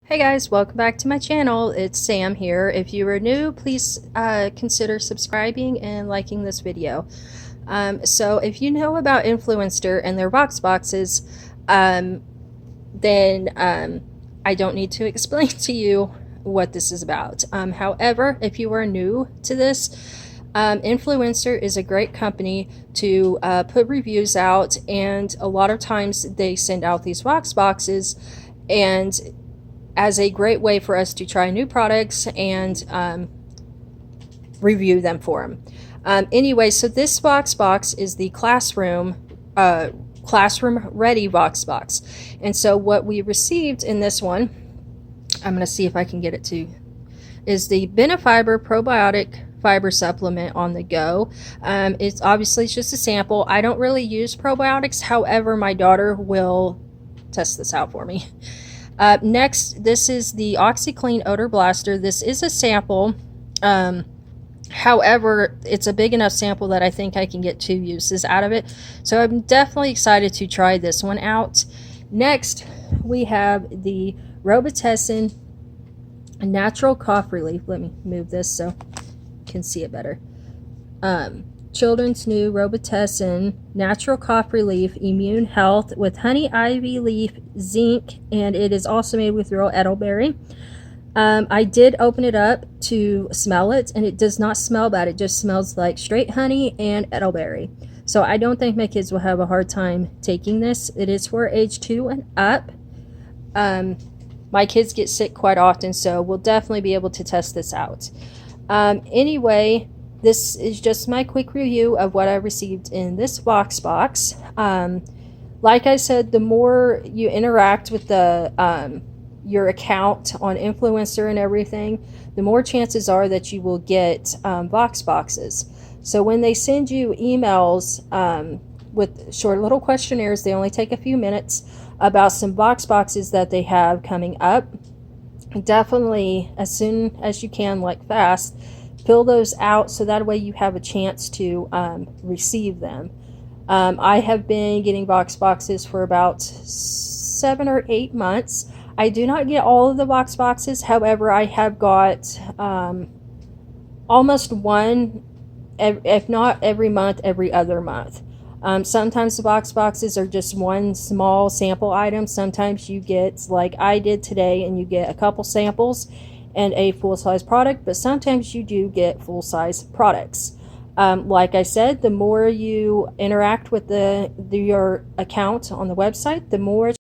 Hey guys, welcome back to my channel. It's Sam here. If you are new, please consider subscribing and liking this video. So if you know about Influencer and their box boxes, then I don't need to explain to you what this is about. However, if you are new to this, Influencer is a great company to put reviews out, and a lot of times they send out these box boxes and as a great way for us to try new products and review them for them. Anyway, so this box is the classroom ready box. And so what we received in this one, I'm going to see if I can get it to, is the Benefiber Probiotic Fiber Supplement on the go. It's obviously just a sample. I don't really use probiotics. However, my daughter will test this out for me. Next, this is the OxiClean Odor Blaster. This is a sample. However, it's a big enough sample that I think I can get 2 uses out of it. So I'm definitely excited to try this one out. Next, we have the Robitussin Natural Cough Relief. Let me move this so you can see it better. Children's new Robitussin Natural Cough Relief Immune Health with honey ivy leaf, zinc, and it is also made with real elderberry. I did open it up to smell it, and it does not smell bad. It just smells like straight honey and elderberry. So I don't think my kids will have a hard time taking this. It is for age 2 and up. My kids get sick quite often, so we'll definitely be able to test this out. Anyway, this is just my quick review of what I received in this box. Like I said, the more you interact with the your account on Influencer and everything, the more chances are that you will get box boxes. So when they send you emails with short little questionnaires, they only take a few minutes, about some box boxes that they have coming up, definitely as soon as you can, like fast, fill those out so that way you have a chance to receive them. I have been getting box boxes for about 7 or 8 months. I do not get all of the box boxes. However, I have got almost one, if not every month, every other month. Sometimes the box boxes are just one small sample item. Sometimes you get, like I did today, and you get a couple samples and a full-size product, but sometimes you do get full-size products. Like I said, the more you interact with your account on the website, the more